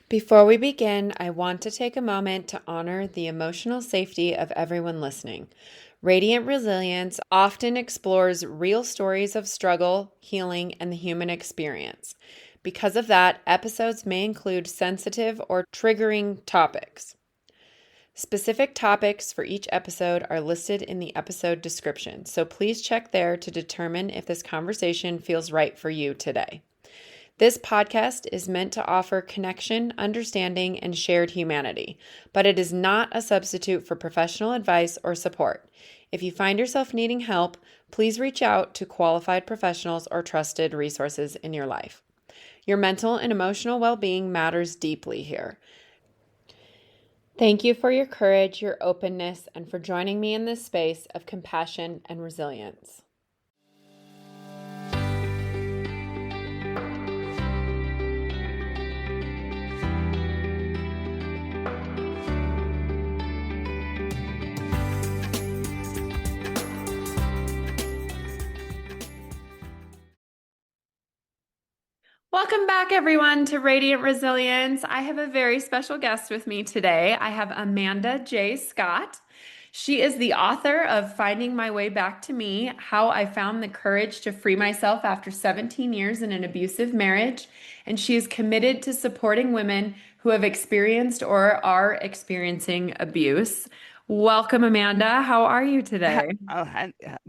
Before we begin, I want to take a moment to honor the emotional safety of everyone listening. Radiant Resilience often explores real stories of struggle, healing, and the human experience. Because of that, episodes may include sensitive or triggering topics. Specific topics for each episode are listed in the episode description, so please check there to determine if this conversation feels right for you today. This podcast is meant to offer connection, understanding, and shared humanity, but it is not a substitute for professional advice or support. If you find yourself needing help, please reach out to qualified professionals or trusted resources in your life. Your mental and emotional well-being matters deeply here. Thank you for your courage, your openness, and for joining me in this space of compassion and resilience. Welcome back, everyone, to Radiant Resilience. I have a very special guest with me today. I have Amanda J. Scott. She is the author of Finding My Way Back to Me: How I Found the Courage to Free Myself After 17 Years in an Abusive Marriage. And she is committed to supporting women who have experienced or are experiencing abuse. Welcome, Amanda. How are you today?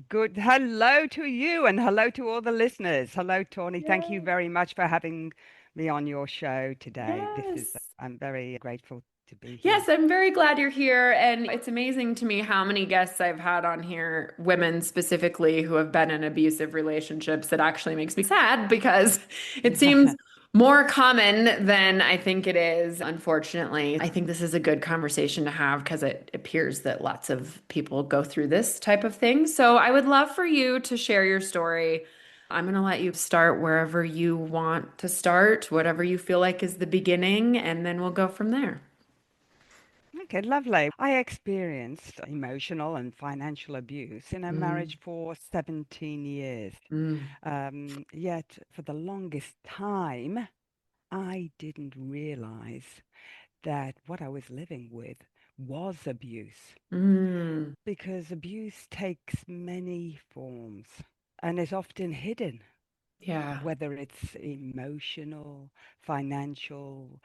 Good. Hello to you and hello to all the listeners. Hello, Tawny. Thank you Yay. very much for having me on your show today. Yes. I'm very grateful to be Yes, here. I'm very glad you're here. And it's amazing to me how many guests I've had on here, women specifically, who have been in abusive relationships. It actually makes me sad because it seems more common than I think it is, unfortunately. I think this is a good conversation to have because it appears that lots of people go through this type of thing. So I would love for you to share your story. I'm going to let you start wherever you want to start, whatever you feel like is the beginning, and then we'll go from there. Okay, lovely. I experienced emotional and financial abuse in a Mm, marriage for 17 years. mm, Yet, for the longest time, I didn't realize that what I was living with was abuse. mm. Because abuse takes many forms and is often hidden, Yeah. whether it's emotional, financial,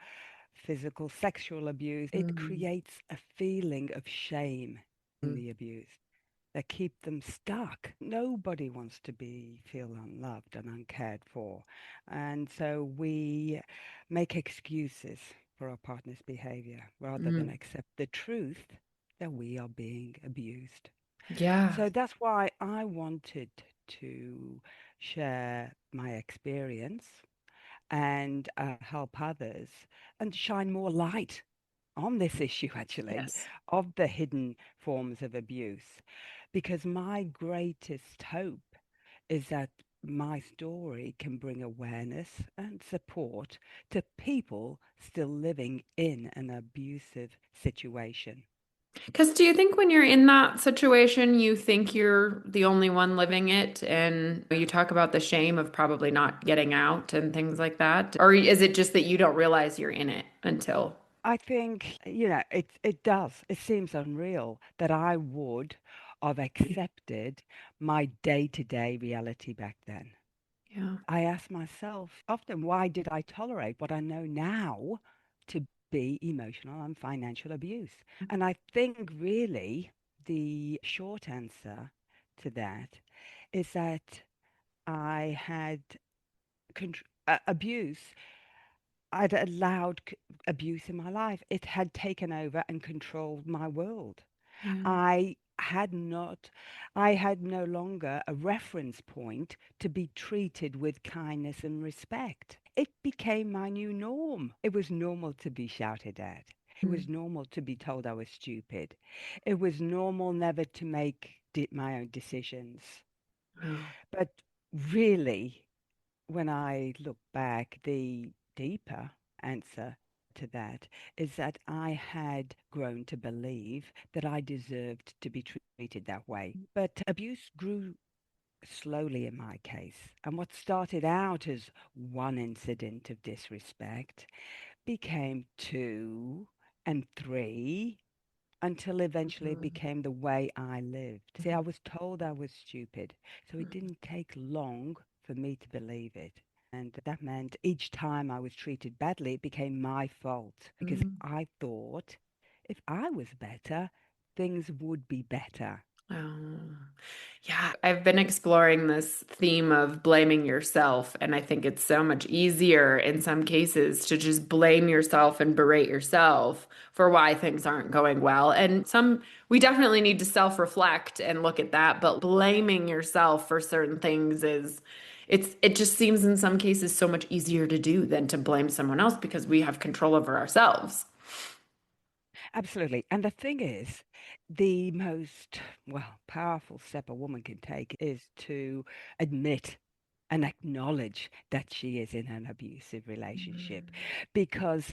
physical, sexual abuse. It Mm, creates a feeling of shame in mm, the abused that keep them stuck. Nobody wants to be feel unloved and uncared for. And so we make excuses for our partner's behavior rather than mm. accept the truth that we are being abused. Yeah. So that's why I wanted to share my experience and help others and shine more light on this issue, actually, Yes. of the hidden forms of abuse. Because my greatest hope is that my story can bring awareness and support to people still living in an abusive situation. Because do you think when you're in that situation, you think you're the only one living it? And you talk about the shame of probably not getting out and things like that? Or is it just that you don't realize you're in it until? I think, it does. It seems unreal that I would have accepted my day-to-day reality back then. Yeah. I ask myself often, why did I tolerate what I know now to be emotional and financial abuse? And I think really the short answer to that is that I had abuse. I'd allowed abuse in my life. It had taken over and controlled my world. Yeah. I had not, I had no longer a reference point to be treated with kindness and respect. It became my new norm. It was normal to be shouted at. It Mm. was normal to be told I was stupid. It was normal never to make my own decisions. Wow. But really, when I look back, the deeper answer to that is that I had grown to believe that I deserved to be treated that way. But abuse grew slowly in my case. And what started out as one incident of disrespect became two and three until eventually it Mm, became the way I lived. See, I was told I was stupid, so it mm, didn't take long for me to believe it. And that meant each time I was treated badly, it became my fault because mm. I thought if I was better, things would be better. Oh, yeah. I've been exploring this theme of blaming yourself, and I think it's so much easier in some cases to just blame yourself and berate yourself for why things aren't going well. And we definitely need to self-reflect and look at that, but blaming yourself for certain things it just seems in some cases so much easier to do than to blame someone else because we have control over ourselves. Absolutely. And the thing is, the most, well, powerful step a woman can take is to admit and acknowledge that she is in an abusive relationship Mm, because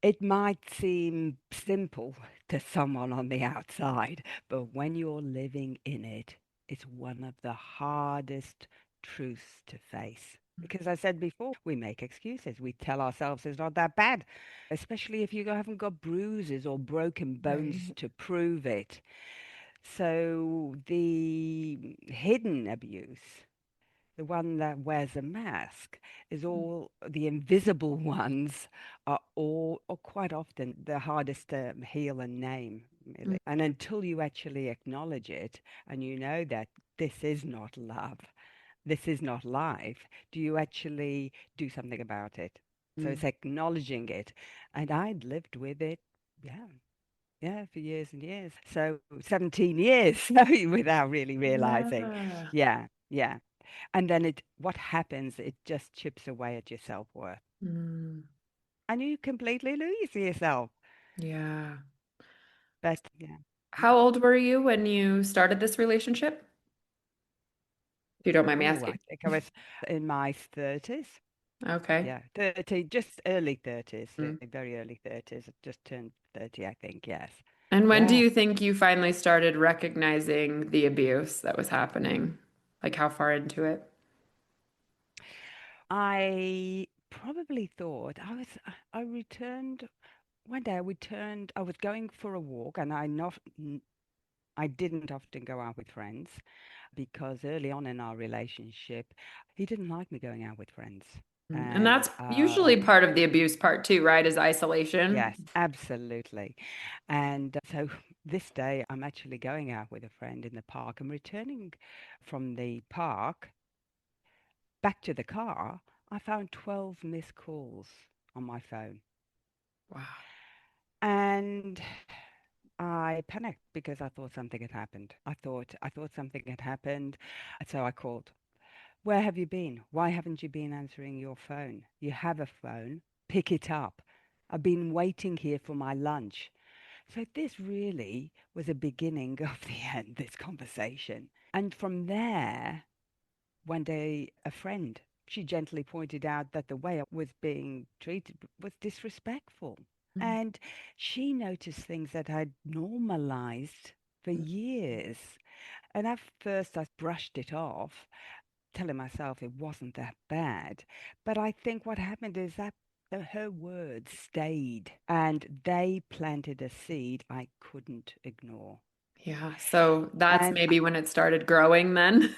it might seem simple to someone on the outside, but when you're living in it, it's one of the hardest truths to face. Because I said before, we make excuses. We tell ourselves it's not that bad, especially if you haven't got bruises or broken bones right. to prove it. So the hidden abuse, the one that wears a mask, is all the invisible ones are all, or quite often, the hardest to heal and name, Mm, really. And until you actually acknowledge it and you know that this is not love, this is not life, do you actually do something about it? So mm. it's acknowledging it. And I'd lived with it, yeah, yeah, for years and years. So 17 years without really realizing. Yeah. Yeah, yeah. And then what happens, it just chips away at your self-worth. Mm, And you completely lose yourself. yeah. But yeah. How old were you when you started this relationship? If you don't mind me Oh, I asking. think I was in my 30s. Okay. Yeah, 30, just early 30s, Mm. very early 30s. Just turned 30, I think, yes. And when do Yeah. you think you finally started recognizing the abuse that was happening? Like how far into it? I probably thought I returned one day. I was going for a walk and I didn't often go out with friends because early on in our relationship, he didn't like me going out with friends. Mm. And And that's usually part of the abuse part too, right? Is isolation. yes, absolutely. And so this day, I'm actually going out with a friend in the park. I'm returning from the park back to the car. I found 12 missed calls on my phone. Wow. And I panicked because I thought something had happened. I thought something had happened. So I called. Where have you been? Why haven't you been answering your phone? You have a phone. Pick it up. I've been waiting here for my lunch. So this really was a beginning of the end, this conversation. And from there, one day, a friend, she gently pointed out that the way I was being treated was disrespectful. Mm. And she noticed things that I'd normalized for years. And at first, I brushed it off, telling myself it wasn't that bad. But I think what happened is that her words stayed and they planted a seed I couldn't ignore. Yeah. So that's And maybe when it started growing then.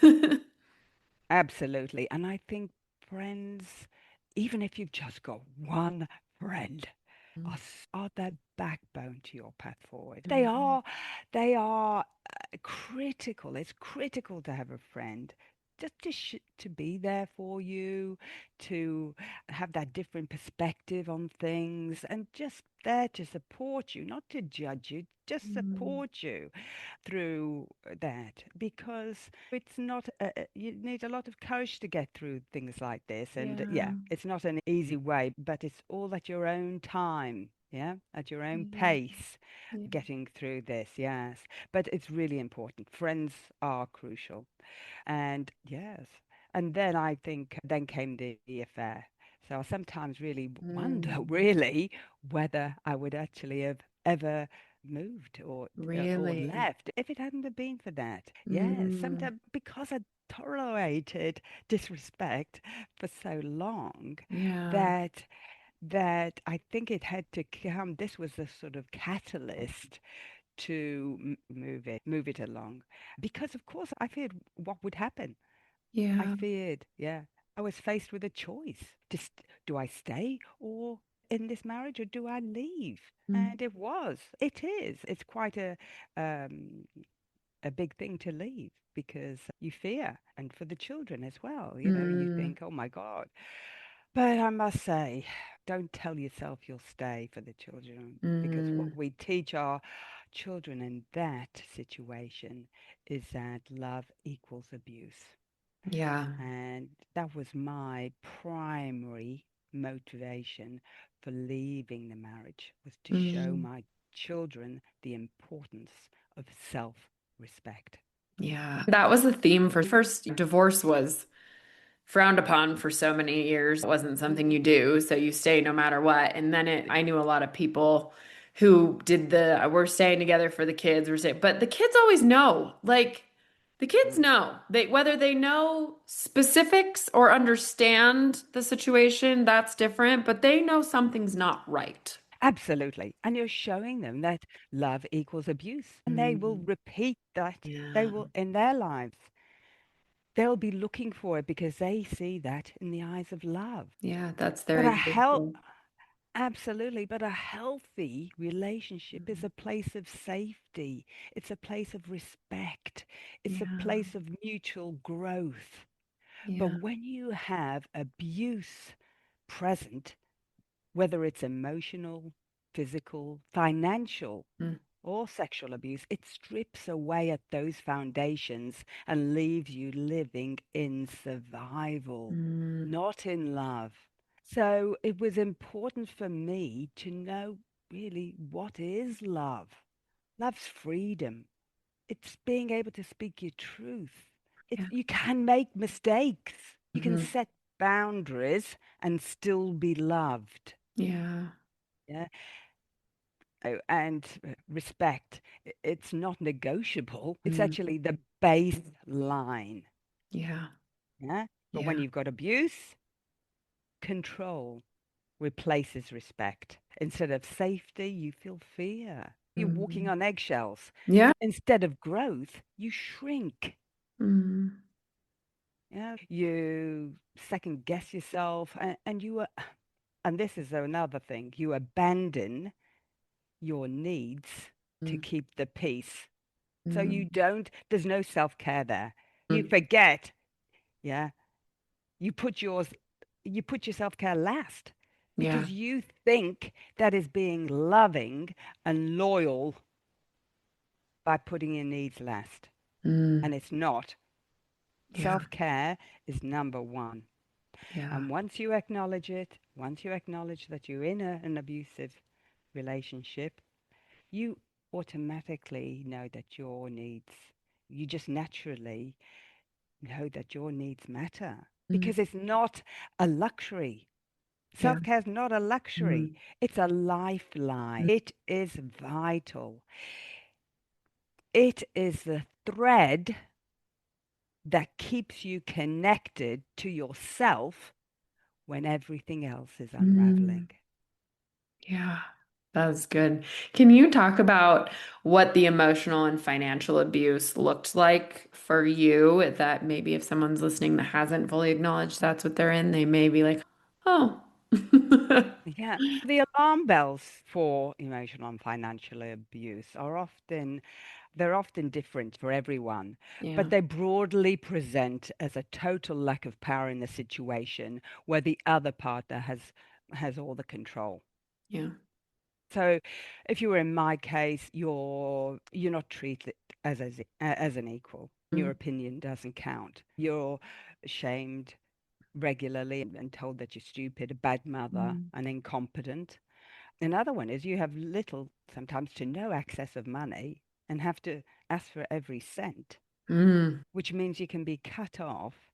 absolutely. And I think friends, even if you've just got one friend, are that backbone to your path forward. Mhm. They are critical. It's critical to have a friend. Just to be there for you, to have that different perspective on things, and just there to support you, not to judge you, just Mm. support you through that because it's not you need a lot of courage to get through things like this, and yeah, Yeah. it's not an easy way, but it's all at your own time, yeah, at your own Yeah. pace, Yeah. getting through this, yes. But it's really important. Friends are crucial. And yes, and then I think then came the affair. So I sometimes really wonder, Mm. really, whether I would actually have ever moved or Really? left if it hadn't have been for that. Yes, Mm. sometimes because I tolerated disrespect for so long Yeah. that that I think it had to come. This was a sort of catalyst to move it along, because of course I feared what would happen. I Yeah. feared, yeah, I was faced with a choice. Do I stay or in this marriage, or do I leave? Mm. And it is, it's quite um, a big thing to leave, because you fear, and for the children as well. You Mm. think, oh my God. But I must say, don't tell yourself you'll stay for the children, because what Mm. we teach our children in that situation is that love equals abuse. Yeah. And that was my primary motivation for leaving the marriage, was to show Mm. my children the importance of self-respect. Yeah. That was the theme for first divorce was frowned upon for so many years. It wasn't something you do, so you stay no matter what. And then I knew a lot of people who did we're staying together for the kids, but the kids always know. Like the kids Mm. know. Whether they know specifics or understand the situation, that's different, but they know something's not right. Absolutely. And you're showing them that love equals abuse. And they will Mm. repeat that. They Yeah. will, in their lives, they'll be looking for it because they see that in the eyes of love. Yeah, that's their But example. absolutely, but a healthy relationship is a place of safety. It's a place of respect. It's a Yeah. place of mutual growth. But Yeah. when you have abuse present, whether it's emotional, physical, financial, Mm. or sexual abuse, it strips away at those foundations and leaves you living in survival, Mm. not in love. So it was important for me to know really what is love. Love's freedom. It's being able to speak your truth. Yeah. You can make mistakes. You can Mhm. set boundaries and still be loved. Yeah. Yeah. Oh, and respect. It's not negotiable. It's Mm. actually the baseline. Yeah. Yeah. But when Yeah. you've got abuse, control replaces respect. Instead of safety, you feel fear. You're walking Mm. on eggshells. Yeah. Instead of growth, you shrink. Mm. Yeah. You second guess yourself, and and this is another thing, you abandon your needs to Mm. keep the peace. So Mm. there's no self-care there. You forget, yeah. You put yours, you put your self-care last Yeah. because you think that is being loving and loyal by putting your needs last. Mm. And it's not. Yeah. Self-care is number one. Yeah. And once you acknowledge it, once you acknowledge that you're in an abusive relationship, you automatically know that you just naturally know that your needs matter, Mm. because it's not a luxury. Yeah. Self care is not a luxury, Mm. it's a lifeline. It is vital. It is the thread that keeps you connected to yourself when everything else is Mm. unraveling. Yeah. That's good. Can you talk about what the emotional and financial abuse looked like for you? That maybe if someone's listening that hasn't fully acknowledged that's what they're in, they may be like, oh. Yeah, the alarm bells for emotional and financial abuse they're often different for everyone, but Yeah. they broadly present as a total lack of power in the situation where the other partner has all the control. Yeah. So if you were in my case, you're not treated as an equal. Your Mm. opinion doesn't count. You're shamed regularly and told that you're stupid, a bad mother, Mm. and incompetent. Another one is you have little, sometimes to no access of money, and have to ask for every cent, Mm. which means you can be cut off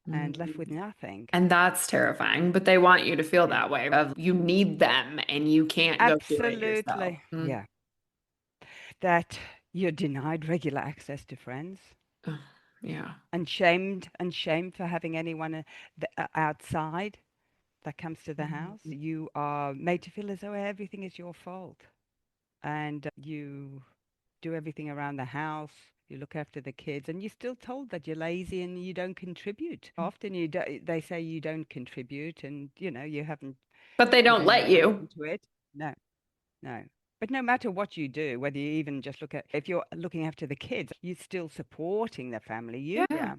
and left Mm. with nothing. And that's terrifying, but they want you to feel that way of you need them and you can't go do it yourself. Absolutely. Yeah. That you're denied regular access to friends, Oh, yeah. and shamed for having anyone outside. that comes to the house. Mhm. You are made to feel as though everything is your fault. And you do everything around the house. You look after the kids, and you're still told that you're lazy and you don't contribute. Often they say you don't contribute, and you haven't But they put don't any let effort you. into it. No, no. But no matter what you do, whether you even just look at, if you're looking after the kids, you're still supporting the family. Yeah. Yeah.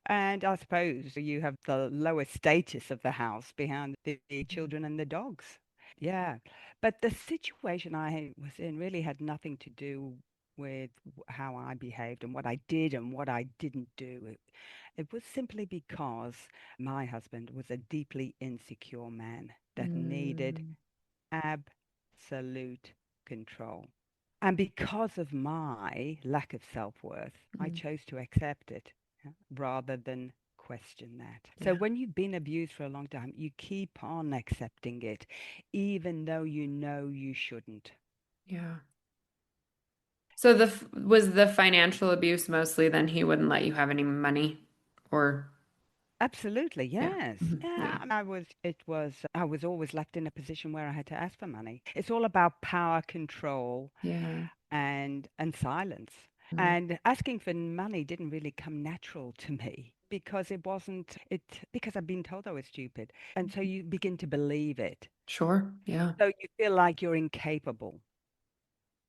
And I suppose you have the lowest status of the house behind the children and the dogs. Yeah. But the situation I was in really had nothing to do with how I behaved and what I did and what I didn't do. It was simply because my husband was a deeply insecure man that needed Mm. absolute control. And because of my lack of self-worth, I Mm. chose to accept it, yeah, rather than question that. So Yeah. when you've been abused for a long time, you keep on accepting it, even though you know you shouldn't. Yeah. So was the financial abuse mostly then he wouldn't let you have any money or Absolutely, yeah. yes. Mhm. Yeah, Yeah. I was always left in a position where I had to ask for money. It's all about power, control, Yeah. and silence. Mm. And asking for money didn't really come natural to me because it wasn't it because I've been told I was stupid. And so you begin to believe it. Sure. Yeah. So you feel like you're incapable,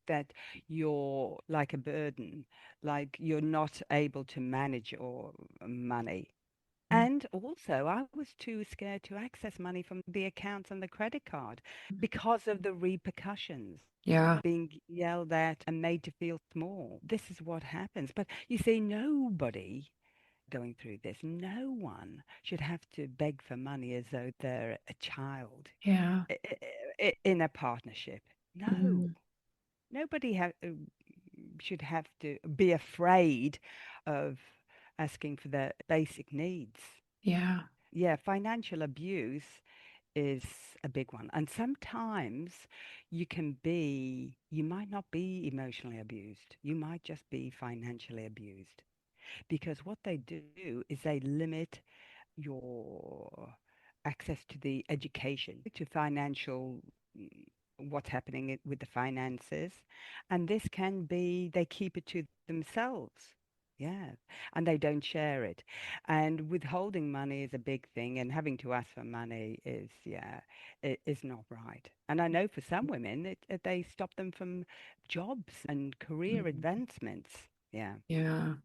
that you're like a burden, like you're not able to manage your money. Mm. And also, I was too scared to access money from the accounts and the credit card because of the repercussions, Yeah. being yelled at and made to feel small. This is what happens. But you see, nobody going through this, no one should have to beg for money as though they're a child Yeah. in a partnership. No, Mm. nobody should have to be afraid of asking for their basic needs. Yeah. Yeah, financial abuse is a big one. And sometimes you might not be emotionally abused. You might just be financially abused. Because what they do is they limit your access to the education, to financial, what's happening with the finances. And this can be, they keep it to themselves. Yeah. And they don't share it. And withholding money is a big thing. And having to ask for money is, yeah, is not right. And I know for some women, they stop them from jobs and career Mm. advancements. Yeah. Yeah.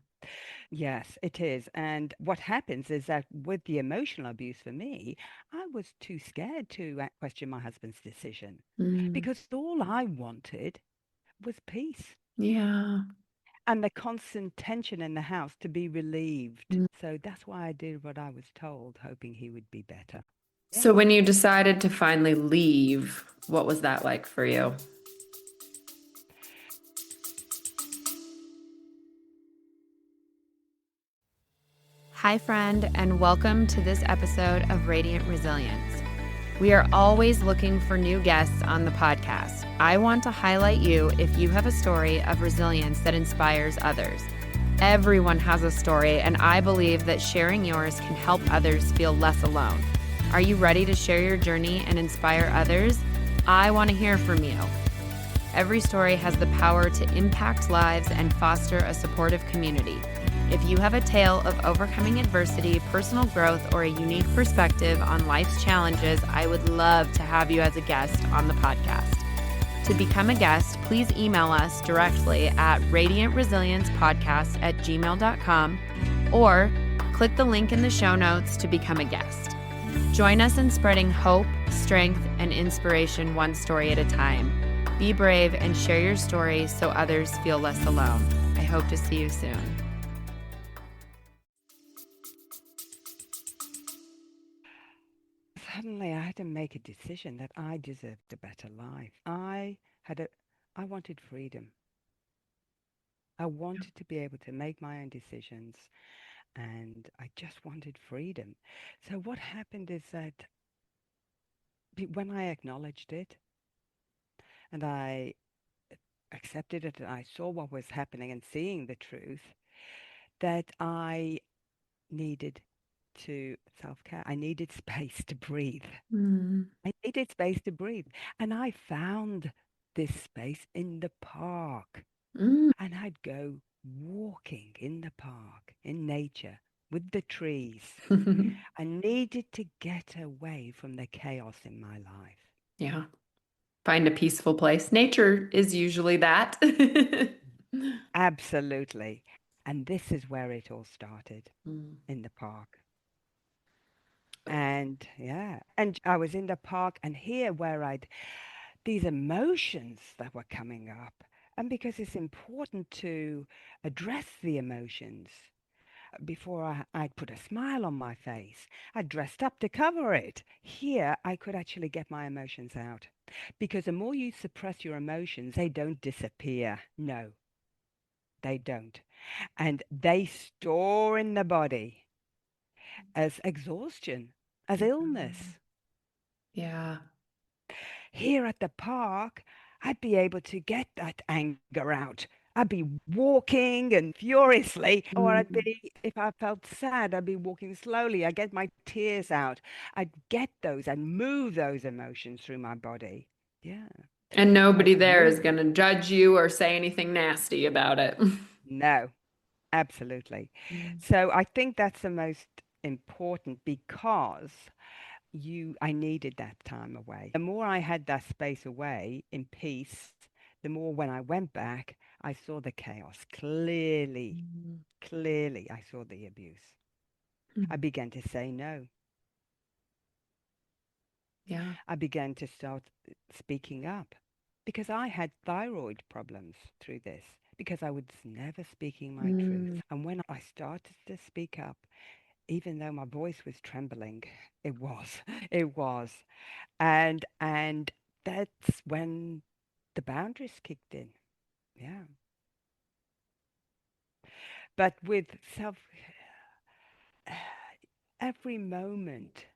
Yes, it is. And what happens is that with the emotional abuse for me, I was too scared to question my husband's decision Mm. because all I wanted was peace Yeah. and the constant tension in the house to be relieved. Mm. So that's why I did what I was told, hoping he would be better. So Yeah. when you decided to finally leave, what was that like for you? Hi, friend, and welcome to this episode of Radiant Resilience. We are always looking for new guests on the podcast. I want to highlight you if you have a story of resilience that inspires others. Everyone has a story, and I believe that sharing yours can help others feel less alone. Are you ready to share your journey and inspire others? I want to hear from you. Every story has the power to impact lives and foster a supportive community. If you have a tale of overcoming adversity, personal growth, or a unique perspective on life's challenges, I would love to have you as a guest on the podcast. To become a guest, please email us directly at radiantresiliencepodcast@gmail.com or click the link in the show notes to become a guest. Join us in spreading hope, strength, and inspiration one story at a time. Be brave and share your story so others feel less alone. I hope to see you soon. Suddenly I had to make a decision that I deserved a better life. I wanted freedom. I wanted to be able to make my own decisions and I just wanted freedom. So what happened is that when I acknowledged it and I accepted it and I saw what was happening and seeing the truth, that I needed to self-care. I needed space to breathe. Mm. I needed space to breathe. And I found this space in the park. Mm. And I'd go walking in the park, in nature, with the trees. I needed to get away from the chaos in my life. Yeah. Find a peaceful place. Nature is usually that. Absolutely. And this is where it all started, Mm. in the park. And yeah, and I was in the park, and here where I'd these emotions that were coming up. And because it's important to address the emotions before I'd put a smile on my face, I dressed up to cover it. Here, I could actually get my emotions out. Because the more you suppress your emotions, they don't disappear. No, they don't. And they store in the body as exhaustion, as illness. Yeah. Here at the park, I'd be able to get that anger out. I'd be walking and furiously, or I'd Mm. be, if I felt sad, I'd be walking slowly. I'd get my tears out. I'd get those and move those emotions through my body. Yeah, And I nobody could there is move. going to judge you or say anything nasty about it. No, absolutely. Mm. So I think that's the most important because I needed that time away. The more I had that space away in peace, the more when I went back, I saw the chaos clearly. Mm. Clearly, I saw the abuse. I began to say no. Yeah. I began to start speaking up because I had thyroid problems through this because I was never speaking my truth. Mm. And when I started to speak up, even though my voice was trembling, it was, it was. And that's when the boundaries kicked in. Yeah. But with self, every moment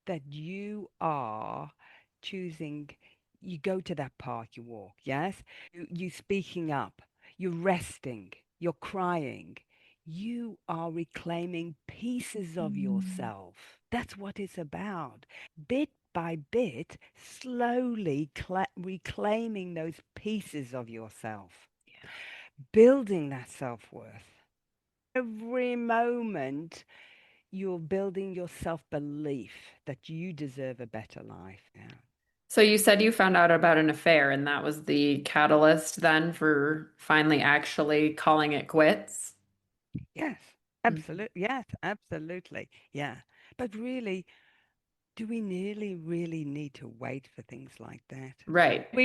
that you are choosing, you go to that park, you walk, yes? You speaking up, you're resting, you're crying. You are reclaiming pieces of Mm. yourself. That's what it's about. Bit by bit, slowly reclaiming those pieces of yourself, building that self-worth. Every moment you're building your self-belief that you deserve a better life. Yeah. So you said you found out about an affair, and that was the catalyst then for finally actually calling it quits? Yes, Mhm. absolutely. Yes, absolutely. Yeah. But really, do we really need to wait for things like that? Right. Do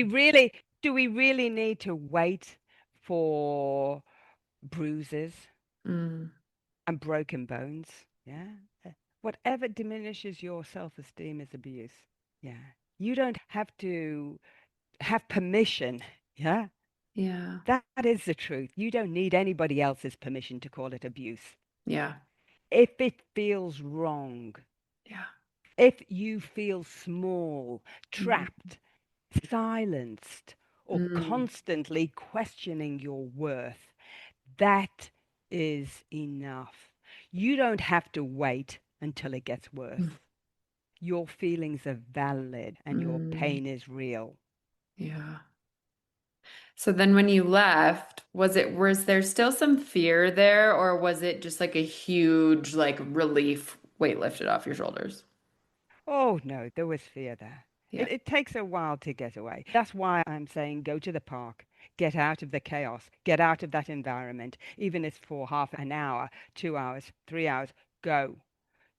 we really need to wait for bruises Mm. and broken bones? Yeah. Whatever diminishes your self-esteem is abuse. Yeah. You don't have to have permission. Yeah. Yeah. That is the truth. You don't need anybody else's permission to call it abuse. Yeah. If it feels wrong, Yeah. if you feel small, Mm. trapped, silenced, or Mm. constantly questioning your worth, that is enough. You don't have to wait until it gets worse. Your feelings are valid and your Mm. pain is real. Yeah. So then when you left, was there still some fear there, or was it just like a huge like relief weight lifted off your shoulders? Oh, no, there was fear there. Yeah. It takes a while to get away. That's why I'm saying go to the park, get out of the chaos, get out of that environment, even if it's for half an hour, 2 hours, 3 hours, go.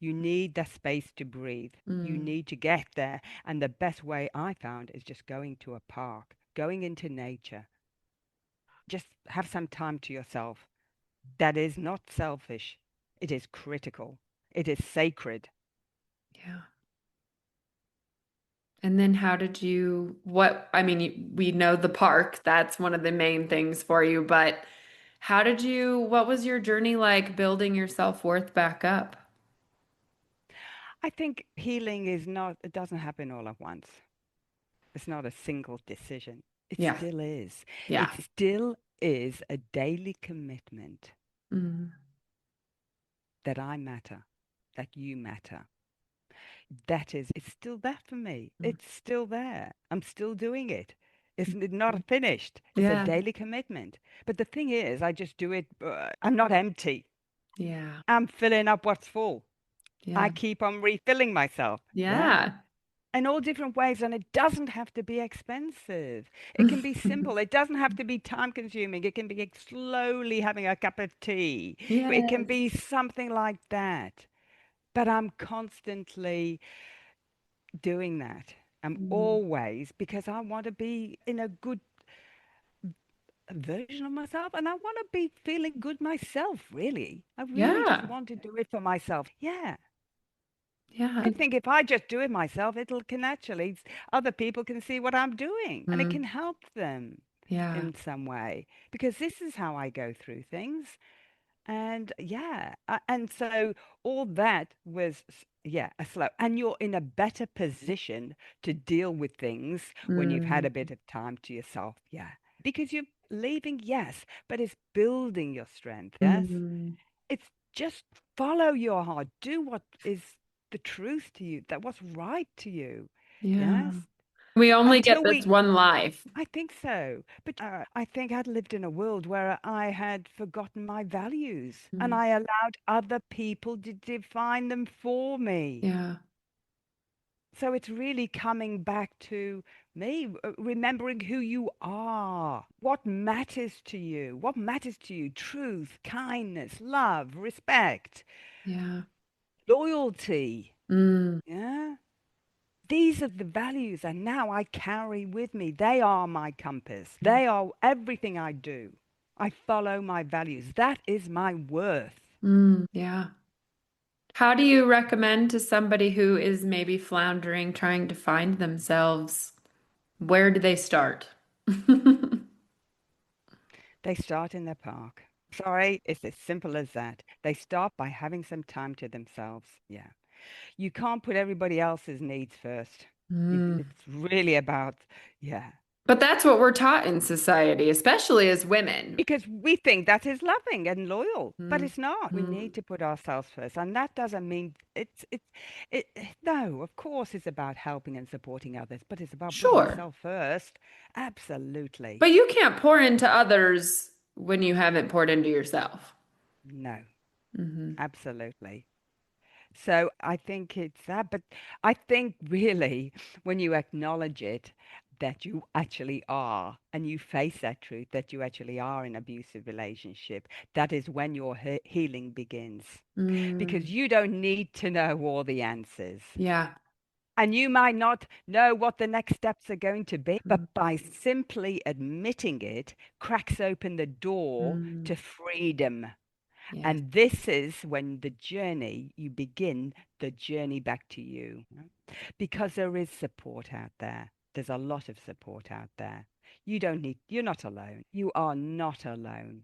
You need the space to breathe. You Mm. need to get there. And the best way I found is just going to a park, going into nature. Just have some time to yourself. That is not selfish. It is critical. It is sacred. Yeah. And then how did I mean, we know the park, that's one of the main things for you, but what was your journey like building your self-worth back up? I think healing is not, it doesn't happen all at once. It's not a single decision. It Yeah. still is. Yeah. It still is a daily commitment Mm. that I matter. that you matter. That is, it's still there for me. Mm. It's still there. I'm still doing it. It's not finished. It's a Yeah. daily commitment. But the thing is, I just do it. I'm not empty. Yeah. I'm filling up what's full. I Yeah. keep on refilling myself. Yeah. Yeah. In all different ways. And it doesn't have to be expensive. It can be simple. It doesn't have to be time consuming. It can be slowly having a cup of tea. It can Yes. be something like that. But I'm constantly doing that. I'm Mm. always, because I want to be in a good version of myself and I want to be feeling good myself, really. I really just Yeah. want to do it for myself. Yeah. Yeah. I think if I just do it myself, it'll can actually, other people can see what I'm doing and it Mm. can help them Yeah. in some way because this is how I go through things. And yeah, and so all that was, yeah, a slow. And you're in a better position to deal with things when you've had Mm. a bit of time to yourself. Yeah. Because you're leaving, yes, but it's building your strength. Yes. Mm. It's just follow your heart. Do what is the truth to you, that what's right to you. Yeah. Yes. We only get Until this we one life. I think so. But I think I'd lived in a world where I had forgotten my values and Mm. I allowed other people to define them for me. Yeah. So it's really coming back to me, remembering who you are, what matters to you, truth, kindness, love, respect, Yeah. loyalty. Mm. Yeah. These are the values, and now I carry with me. They are my compass. They are everything I do. I follow my values. That is my worth. Mm. Yeah. How do you recommend to somebody who is maybe floundering, trying to find themselves? Where do they start? They start in the park. Sorry, it's as simple as that. They start by having some time to themselves. Yeah. You can't put everybody else's needs first. Mm. It's really about, yeah. But that's what we're taught in society, especially as women. Because we think that is loving and loyal, but Mm. it's not. We need to put ourselves first, and that doesn't mean it. No, of course, it's about helping and supporting others, but it's about putting Sure. yourself first. Absolutely, But you can't pour into others when you haven't poured into yourself. no, Hmm. absolutely. So I think it's that, but I think really when you acknowledge it, that you actually are, and you face that truth that you actually are in an abusive relationship, that is when your healing begins. Because Mm. you don't need to know all the answers. Yeah. And you might not know what the next steps are going to be, but Mm. by simply admitting it, cracks open the door Mm. to freedom. Yes. And this is when the journey, you begin the journey back to you. Because there is support out there. There's a lot of support out there. You're not alone. You are not alone.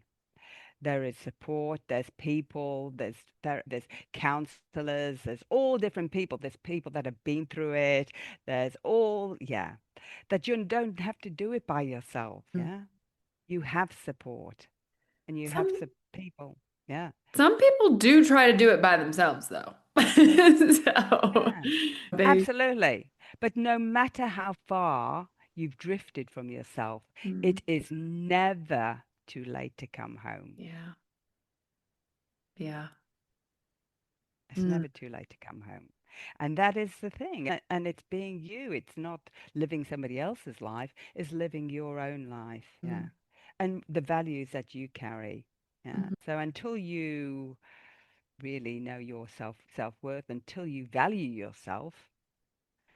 There is support, there's people, there's counselors, there's all different people. There's people that have been through it. There's all, yeah, that you don't have to do it by yourself. Mm. Yeah. You have support and you have Some people. Yeah. some people do try to do it by themselves though. So Yeah. they Absolutely. But no matter how far you've drifted from yourself, Mm. it is never too late to come home. Yeah. Yeah. It's Mm. never too late to come home. And that is the thing. And it's being you. It's not living somebody else's life, it's living your own life. Yeah. Mm. And the values that you carry. Yeah. Mhm. So until you really know your self-worth, until you value yourself,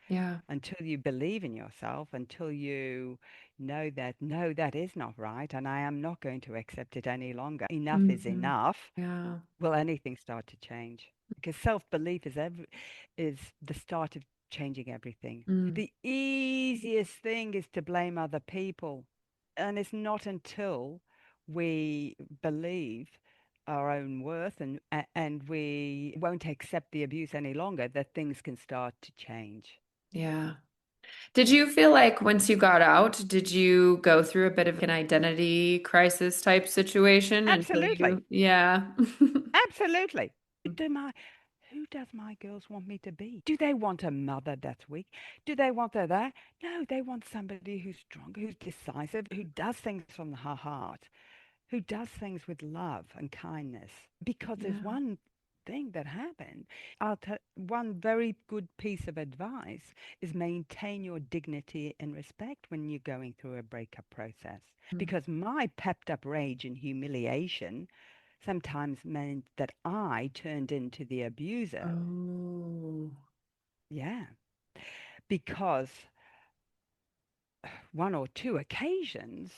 Yeah. until you believe in yourself, until you know that, no, that is not right, and I am not going to accept it any longer. Enough is Mhm. enough. Yeah. Will anything start to change? Because self-belief is the start of changing everything. Mm. The easiest thing is to blame other people, and it's not until we believe our own worth and we won't accept the abuse any longer that things can start to change. Yeah. Did you feel like once you got out, did you go through a bit of an identity crisis type situation until Absolutely. you, yeah. Absolutely. Who am I? who does my girls want me to be? Do they want a mother that's weak? Do they want that? No, they want somebody who's strong, who's decisive, who does things from her heart, who does things with love and kindness. Because there's Yeah. one thing that happened. One very good piece of advice is maintain your dignity and respect when you're going through a breakup process. Mm. Because my pepped up rage and humiliation sometimes meant that I turned into the abuser. Oh. Yeah. Because one or two occasions,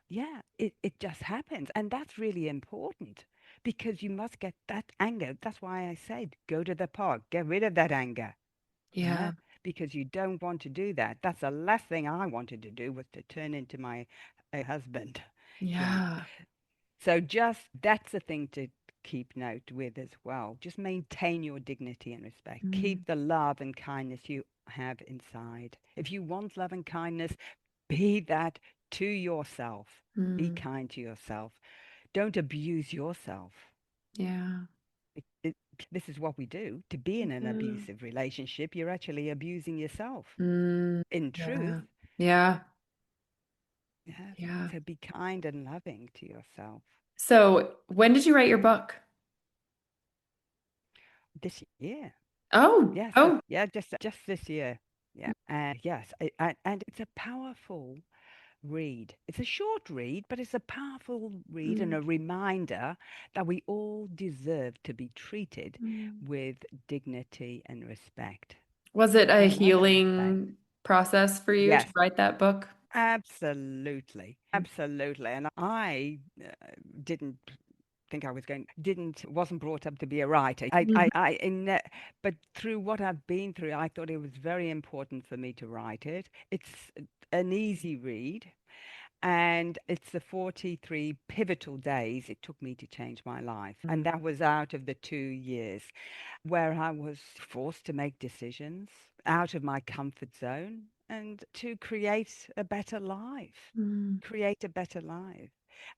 yeah, it just happens. And that's really important because you must get that anger. That's why I said go to the park, get rid of that anger. Yeah. Yeah. Because you don't want to do that. That's the last thing I wanted to do was to turn into my husband. Yeah. Yeah. So just that's the thing to keep note with as well. Just maintain your dignity and respect. Mm. Keep the love and kindness you have inside. If you want love and kindness, be that to yourself. Be Mm. kind to yourself. Don't abuse yourself. Yeah. It, it, this is what we do. To be in an Yeah. abusive relationship, you're actually abusing yourself. Mm. In truth, Yeah. Yeah. yes. Yeah. So be kind and loving to yourself. So, when did you write your book? This year. Oh, Yeah, so oh. yeah, just this year. Yeah. And yes, and it's a powerful read. It's a short read, but it's a powerful read and Mm. a reminder that we all deserve to be treated Mm. with dignity and respect. Was it a And love and respect. healing process for you to Yes, write that book? absolutely. Absolutely. And I didn't think I was going, wasn't brought up to be a writer. Mhm. But through what I've been through, I thought it was very important for me to write it. It's an easy read. And it's the 43 pivotal days it took me to change my life. And Mm. that was out of the 2 years where I was forced to make decisions out of my comfort zone and to create a better life. Mm. Create a better life.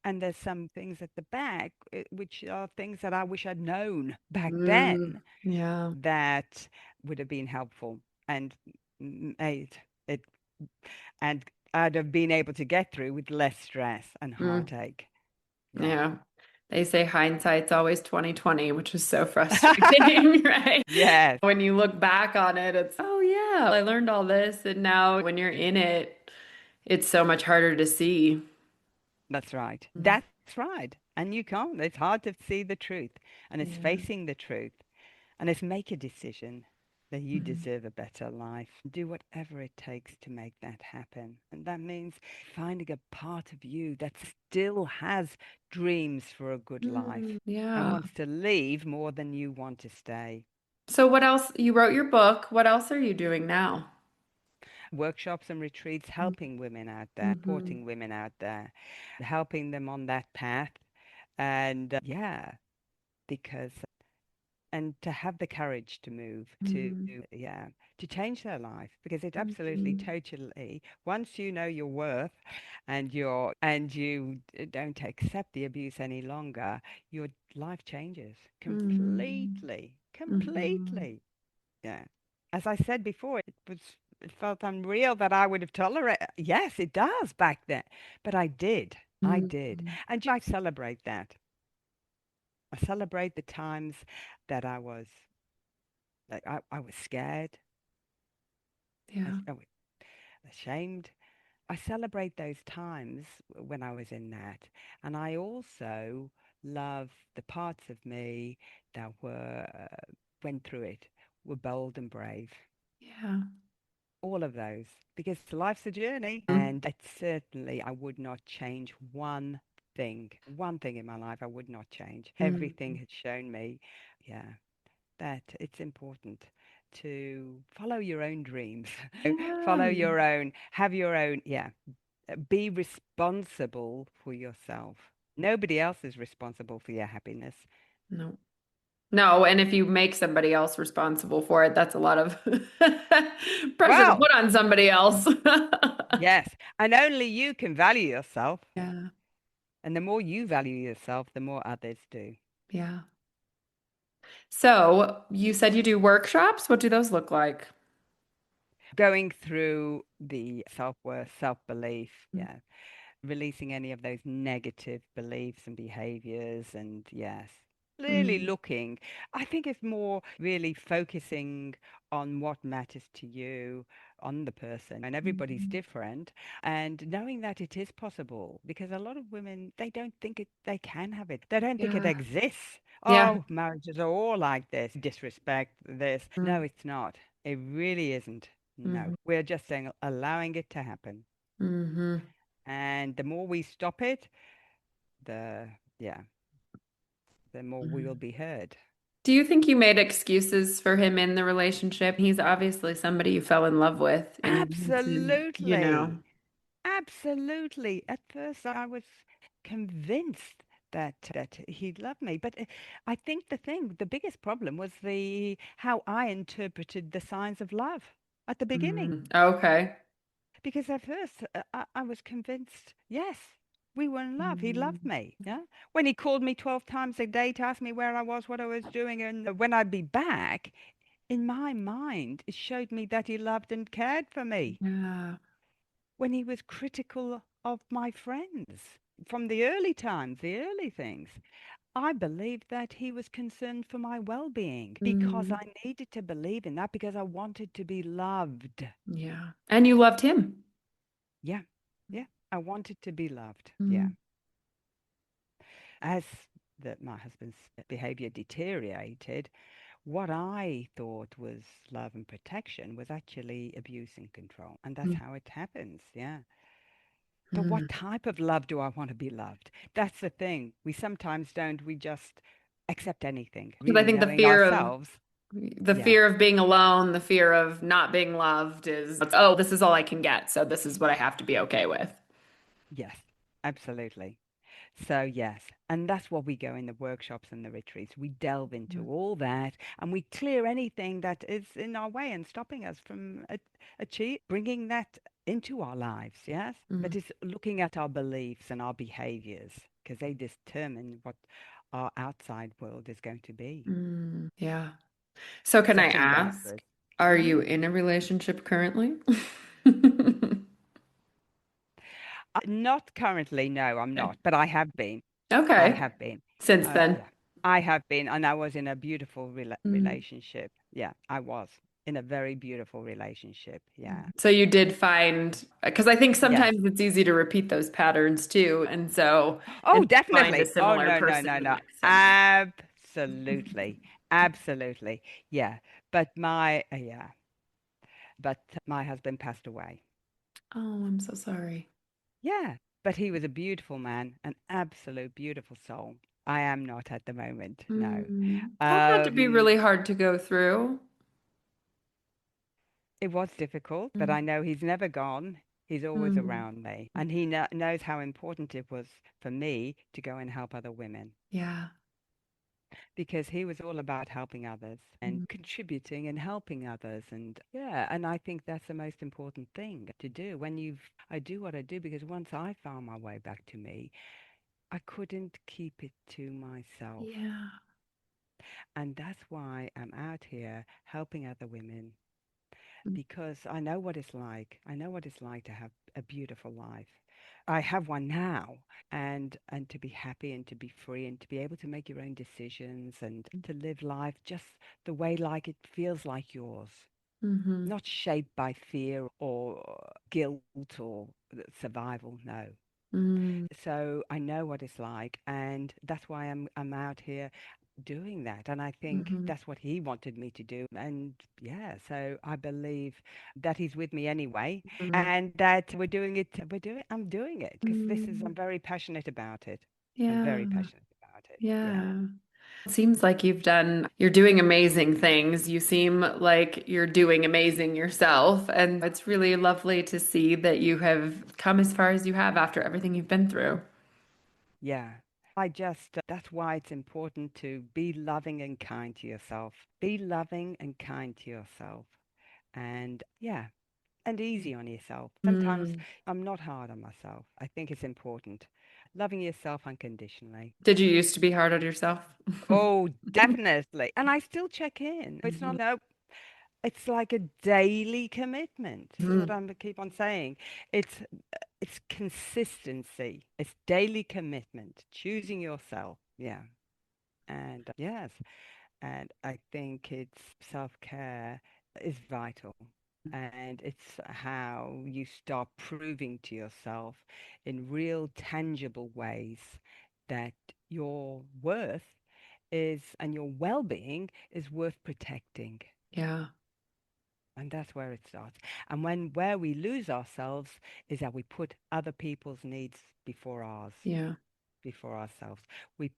And there's some things at the back, which are things that I wish I'd known back Mm. then Yeah. that would have been helpful and made it and I'd have been able to get through with less stress and Mm. heartache. Yeah. Yeah. They say hindsight's always 2020, which is so frustrating, right? Yes, When you look back on it, it's, oh yeah, I learned all this. And now when you're in it, it's so much harder to see. that's right. Mm. That's right. And you can't. It's hard to see the truth. And it's Yeah. facing the truth. And it's make a decision that you Mm. deserve a better life. Do whatever it takes to make that happen. And that means finding a part of you that still has dreams for a good life Mm. and Yeah. wants to leave more than you want to stay. So what else? You wrote your book. What else are you doing now? Workshops and retreats helping women out there, Mm-hmm. supporting women out there, helping them on that path. And yeah, because and to have the courage to move to Mm-hmm. yeah to change their life because it absolutely Mm-hmm. totally once you know your worth and you don't accept the abuse any longer, your life changes Mm-hmm. completely. Yeah. As I said before, it felt unreal that I would have tolerated. Yes, it does back then. But I did. Mm-hmm. And I celebrate that. I celebrate the times that I was like I was scared. Yeah. I was ashamed. I celebrate those times when I was in that. And I also love the parts of me that went through it, were bold and brave. Yeah. All of those because life's a journey Mm-hmm. and I would not change one thing in my life. I would not change. Everything had shown me, yeah, that it's important to follow your own dreams. Yeah. Follow your own, have your own, yeah, be responsible for yourself. Nobody else is responsible for your happiness. No. No, and if you make somebody else responsible for it, that's a lot of pressure to Well, put on somebody else. yes, and only you can value yourself. Yeah. And the more you value yourself, the more others do. Yeah. So you said you do workshops. What do those look like? Going through the self-worth, self-belief, yeah, releasing any of those negative beliefs and behaviors. And yes, really Mm, looking, I think it's more really focusing on what matters to you, on the person, and everybody's mhm. different, and knowing that it is possible, because a lot of women, they don't think it, they can have it, they don't think it Yeah. exists. Yeah. Oh, marriages are all like this, disrespect this. No, it's not. It really isn't. No, Mm-hmm. we're just saying allowing it to happen. Hmm. And the more we stop it, the yeah, the more we will be heard. Do you think you made excuses for him in the relationship? He's obviously somebody you fell in love with and you need to, Absolutely. Absolutely. At first I was convinced that he loved me, but I think the biggest problem was the how I interpreted the signs of love at the beginning. Okay. Because at first I was convinced, yes, we were in love. He loved Mm, me. Yeah. When he called me 12 times a day to ask me where I was, what I was doing, and when I'd be back, in my mind, it showed me that he loved and cared for me. yeah. When he was critical of my friends from the early times, the early things, I believed that he was concerned for my well-being because Mm, I needed to believe in that because I wanted to be loved. yeah. And you loved him. Yeah. Yeah. I wanted to be loved. Yeah. Mm, As my husband's behavior deteriorated, what I thought was love and protection was actually abuse and control. And that's mm, how it happens. Yeah. But mm. what type of love do I want to be loved? That's the thing. We sometimes don't. We just accept anything, Because I really think knowing ourselves. the Yeah. fear of being alone, the fear of not being loved is, oh, this is all I can get, so this is what I have to be okay with. Yes. Absolutely. So, yes, and that's what we go in the workshops and the retreats. We delve into all that and we clear anything that is in our way and stopping us from achieve bringing that into our lives. Yes, Mm, but it's looking at our beliefs and our behaviors because they determine what our outside world is going to be. yeah. So can I Setting ask, boundaries. are Mhm. you in a relationship currently? Not currently, no, I'm Okay. not, but I have been. I Okay. have been. Since then. Yeah, I have been, and I was in a beautiful Mm. relationship. Yeah, I was in a very beautiful relationship. Yeah. So you did find, because I think Yes. sometimes it's easy to repeat those patterns too. And so, Oh, and find a definitely. Oh, similar no, no, person no, the no. next time. Absolutely. Absolutely. Yeah. Yeah, but my husband passed away. Oh, I'm so sorry. Yeah. But he was a beautiful man, an absolute beautiful soul. I am not at the moment. No. That had to be Um, really hard to go through. It was difficult, but Mm, I know he's never gone. He's always mm, around me. And he knows how important it was for me to go and help other women yeah. because he was all about helping others and Mm, contributing and helping others. And yeah, and I think that's the most important thing to do when I do what I do because once I found my way back to me, I couldn't keep it to myself. yeah. And that's why I'm out here helping other women Mm, because I know what it's like. I know what it's like to have a beautiful life. I have one now, and to be happy and to be free and to be able to make your own decisions and to live life just the way like it feels like yours, mm-hmm. not shaped by fear or guilt or survival. No. Mm, So I know what it's like, and that's why I'm out here doing that. And I think mm-hmm. that's what he wanted me to do. And yeah, so I believe that he's with me anyway, Mm, and that I'm doing it because mm. I'm very passionate about it. I'm Yeah. very passionate about it. Yeah. Yeah. It seems like you're doing amazing things. You seem like you're doing amazing yourself. And it's really lovely to see that you have come as far as you have after everything you've been through. Yeah. That's why it's important to be loving and kind to yourself. Be loving and kind to yourself. And yeah, and easy on yourself. Sometimes Mm. I'm not hard on myself. I think it's important. Loving yourself unconditionally. Did you used to be hard on yourself? Oh, definitely. And I still check in. It's not, Mhm. no, it's like a daily commitment. This is what Mhm. I'm keep on saying. It's it's consistency. It's daily commitment. Choosing yourself. Yeah. And yes, and I think it's self-care is vital. And it's how you start proving to yourself in real tangible ways that your worth is and your well-being is worth protecting. Yeah. And that's where it starts. And when where we lose ourselves is that we put other people's needs before ours, Yeah. before ourselves. We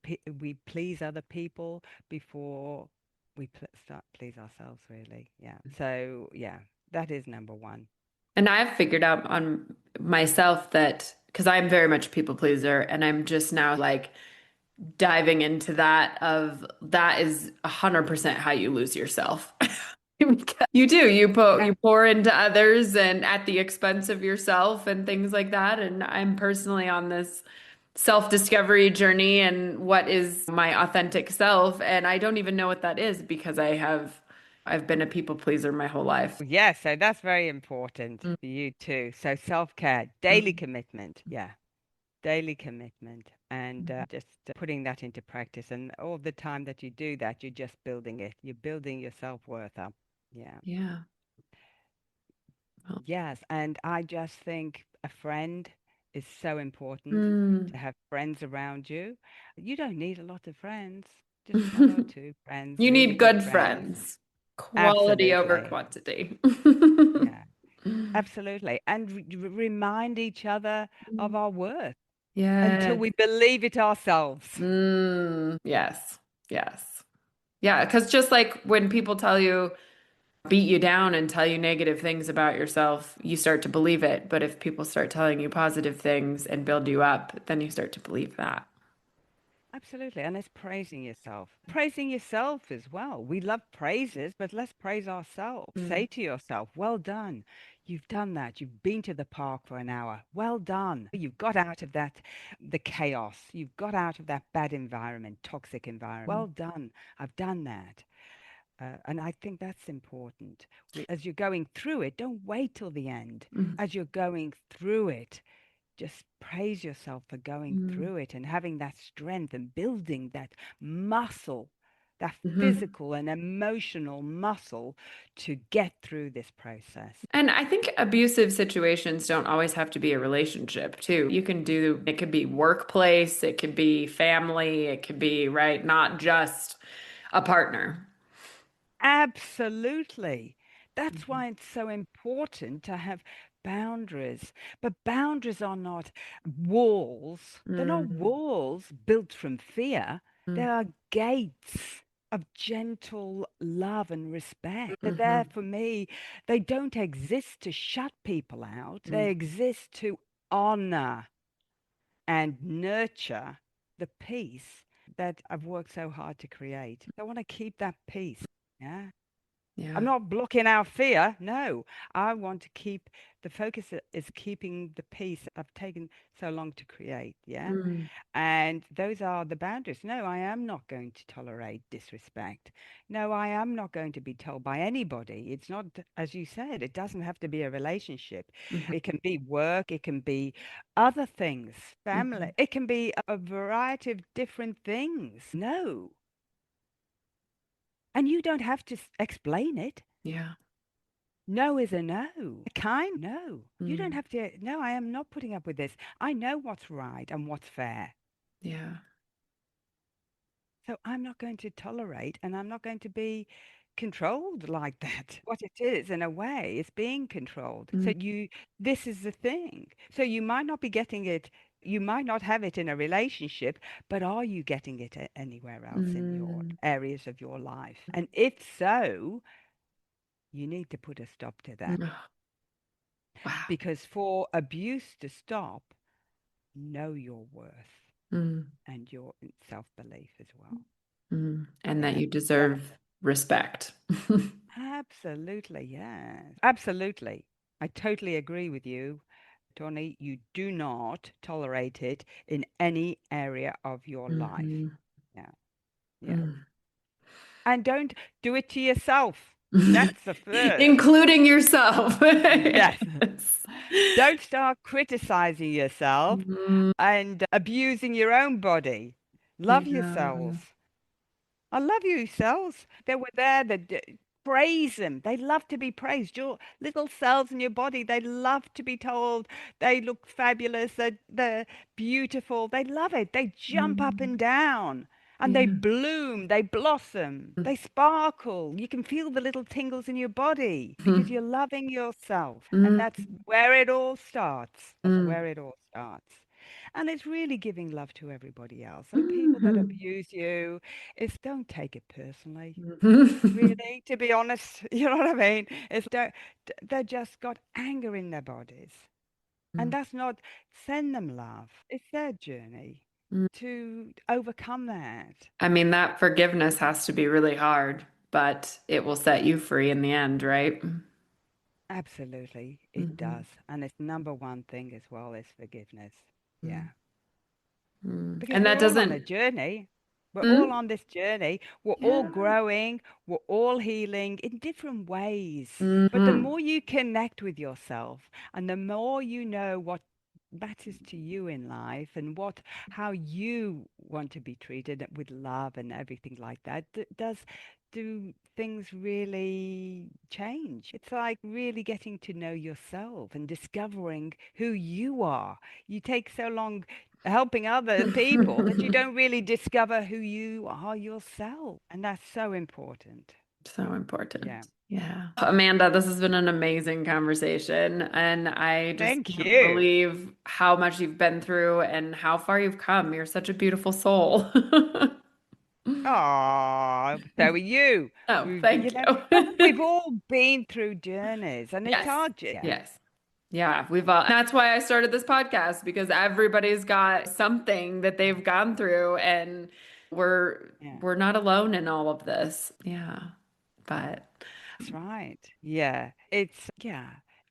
please other people before we start please ourselves, really. Yeah. So yeah, that is number one. And I've figured out on myself that because I'm very much a people pleaser and I'm just now like diving into that of that is 100% how you lose yourself. You do. You pour into others and at the expense of yourself and things like that. And I'm personally on this self-discovery journey and what is my authentic self. And I don't even know what that is because I've been a people pleaser my whole life. Yeah, so that's very important for you too. So self-care, daily Mhm. commitment. Yeah, daily commitment. And just putting that into practice. And all the time that you do that, you're just building it. You're building your self-worth up. Yeah. Yeah. Well, Yes, and I just think a friend is so important mm. to have friends around you. You don't need a lot of friends, just one or two friends, You really need good good friends. friends. Quality over Absolutely. quantity. Yeah, absolutely. And remind each other of our worth until Yes. we believe it ourselves. Yes. Yes. Yeah, because just like when people tell you, beat you down and tell you negative things about yourself, you start to believe it. But if people start telling you positive things and build you up, then you start to believe that. Absolutely. And it's praising yourself. Praising yourself as well. We love praises, but let's praise ourselves. Mm, Say to yourself, well done. You've done that. You've been to the park for an hour. Well done. You've got out of that, the chaos. You've got out of that bad environment, toxic environment. mm, Well done. I've done that. And I think that's important. As you're going through it, don't wait till the end. mm, As you're going through it, just praise yourself for going mm, through it and having that strength and building that muscle, that mhm. physical and emotional muscle to get through this process. And I think abusive situations don't always have to be a relationship, too. You can do, it could be workplace, it could be family, it could be, right, not just a partner. Absolutely. That's Mhm. why it's so important to have boundaries. But boundaries are not walls. They're not Mm, walls built from fear. They mm, are gates of gentle love and respect. They're there mhm, for me. They don't exist to shut people out. They mm, exist to honor and nurture the peace that I've worked so hard to create. I want to keep that peace. Yeah. I'm yeah. not blocking out fear. No, I want to keep the focus is keeping the peace I've taken so long to create. Yeah. Mm, And those are the boundaries. No, I am not going to tolerate disrespect. No, I am not going to be told by anybody. It's not, as you said, it doesn't have to be a relationship. mhm, It can be work, it can be other things, family, mhm. it can be a variety of different things. No. And you don't have to explain it. Yeah. No is a no. A kind no. You don't Mm, have to. No, I am not putting up with this. I know what's right and what's fair. yeah. So I'm not going to tolerate and I'm not going to be controlled like that. What it is, in a way, is being controlled. So Mm, this is the thing. So you might not be getting it. You might not have it in a relationship, but are you getting it anywhere else in your mm. areas of your life? And if so, you need to put a stop to that. Oh, wow. Because for abuse to stop, know your worth Mm, and your self-belief as well. and that Yeah. you Yeah. deserve respect. Absolutely. Yes. Absolutely. I totally agree with you, Tony. You do not tolerate it in any area of your life. Hmm. Yeah, yeah. And don't do it to yourself. That's the first. Including yourself. Yes. Yes. Don't start criticizing yourself Mm, and abusing your own body. Love yeah. yourselves. I love you, cells. They were there that praise them. They love to be praised. Your little cells in your body, they love to be told they look fabulous, they're beautiful. They love it. They jump up Mm, and down and they yeah. bloom, they blossom, they sparkle. You can feel the little tingles in your body because Mhm. you're loving yourself. And Mm, that's where it all starts. That's mm, where it all starts. And it's really giving love to everybody else. And people that mhm. abuse you, is don't take it personally. Mhm. Really, to be honest, you know what I mean? It's don't, they just got anger in their bodies. And that's not, send them love. It's their journey to overcome that. I mean, that forgiveness has to be really hard, but it will set you free in the end, right? Absolutely, it Hmm. does. And it's number one thing as well is forgiveness. Yeah. Because And we're that all on a doesn't. journey. We're all Mm? on this journey. We're all Yeah. growing. We're all healing in different ways. But the Hmm. more you connect with yourself and the more you know what matters to you in life and what how you want to be treated with love and everything like that, does do things really change? It's like really getting to know yourself and discovering who you are. You take so long helping other people that you don't really discover who you are yourself. And that's so important. So important. Yeah. Yeah. Amanda, this has been an amazing conversation, and I just Thank can't you. believe how much you've been through and how far you've come. You're such a beautiful soul. Oh, so are you. Oh, We've, thank we've you. all been through journeys and it's Yes. our journey. Yes. Yeah, we've all, that's why I started this podcast because everybody's got something that Yeah. they've gone through and we're Yeah. we're not alone in all of this. Yeah. But That's right. Yeah,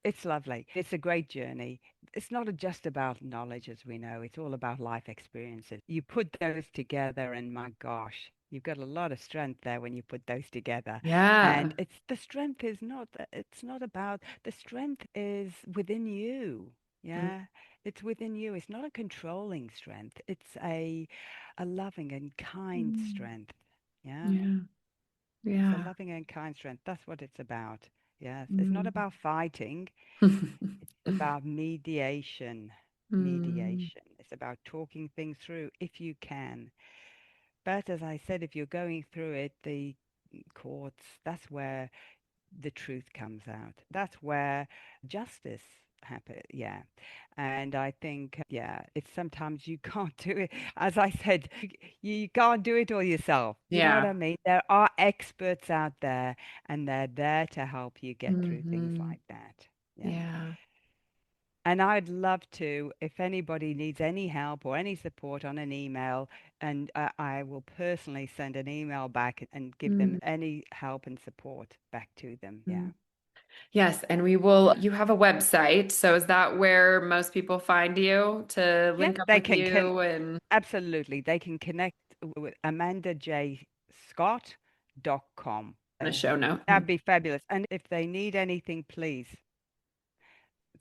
it's lovely. It's a great journey. It's not just about knowledge, as we know. It's all about life experiences. You put those together, and my gosh, you've got a lot of strength there when you put those together. yeah. And it's the strength is not, it's not about, the strength is within you. Yeah, it's within you. It's not a controlling strength. It's a loving and kind Mm. strength. Yeah. Yeah. It's a Yeah. loving and kind strength. That's what it's about. Yes. It's not Mm. about fighting. It's about mediation. Mm. Mediation. It's about talking things through if you can. But as I said, if you're going through it, the courts, that's where the truth comes out. That's where justice happens. Yeah. And I think, yeah, it's sometimes you can't do it. As I said, you can't do it all yourself. You know what Yeah. I mean? There are experts out there and they're there to help you get through things Hmm. like that. Yeah. Yeah. And I'd love to, if anybody needs any help or any support on an email, and I will personally send an email back and give them Mm. any help and support back to them. Yeah. Yes, and we will, you have a website. So is that where most people find you to Yeah, link up they with can you and absolutely. They can connect with amandajscott.com. in a show note? That'd be fabulous. And if they need anything, please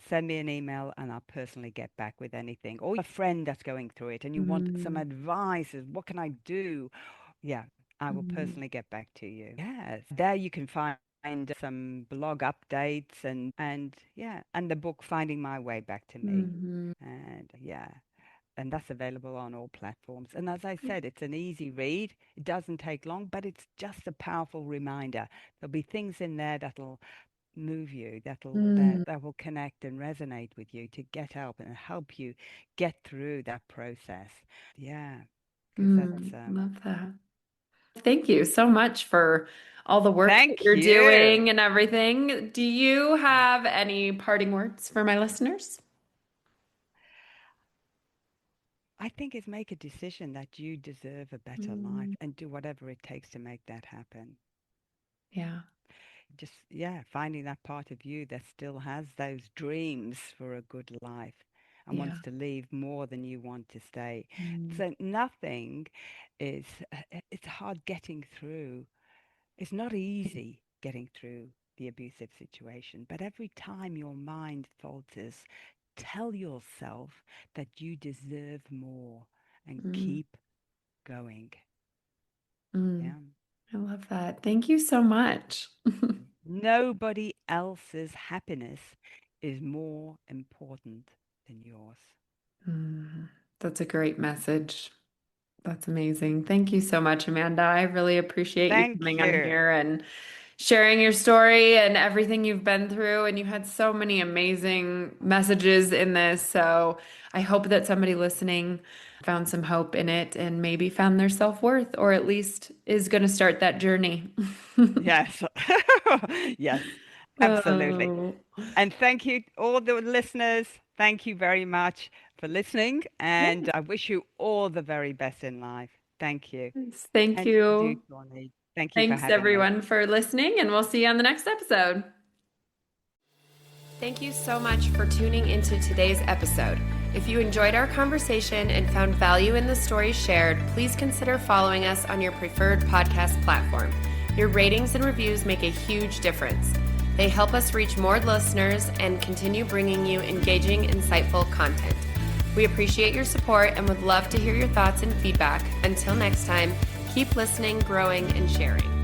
send me an email and I'll personally get back with anything. Or a friend that's going through it and you want some Mm. advice, what can I do? Yeah, I will Mm. personally get back to you. Yes, there you can find some blog updates and yeah, and the book Finding My Way Back to Me. Mhm. And yeah, and that's available on all platforms. And as I said, it's an easy read. It doesn't take long, but it's just a powerful reminder. There'll be things in there that'll move you, Mm. that will connect and resonate with you to get help and help you get through that process. Yeah, because that's Love that. Thank you so much for all the work that thank you're you. doing and everything. Do you Yeah. have any parting words for my listeners? I think it's make a decision that you deserve a better life Mm. and do whatever it takes to make that happen. Yeah. just, yeah, finding that part of you that still has those dreams for a good life and Yeah. wants to leave more than you want to stay. Mm. So nothing is, it's hard getting through. It's not easy getting through the abusive situation, but every time your mind falters, tell yourself that you deserve more and Mm. keep going. Mm. Yeah. I love that. Thank you so much. Nobody else's happiness is more important than yours. Mm. That's a great message. That's amazing. Thank you so much, Amanda. I really appreciate you Thank coming on you. here and sharing your story and everything you've been through. And you had so many amazing messages in this. So I hope that somebody listening found some hope in it and maybe found their self-worth or at least is going to start that journey. Yes. Yes, absolutely. Oh, And thank you, all the listeners. Thank you very much for listening. yeah. And I wish you all the very best in life. Thank you. Thank And you, you. Tawny. Thank you for Thanks having me. everyone for listening, and we'll see you on the next episode. Thank you so much for tuning into today's episode. If you enjoyed our conversation and found value in the stories shared, please consider following us on your preferred podcast platform. Your ratings and reviews make a huge difference. They help us reach more listeners and continue bringing you engaging, insightful content. We appreciate your support and would love to hear your thoughts and feedback. Until next time, keep listening, growing, and sharing.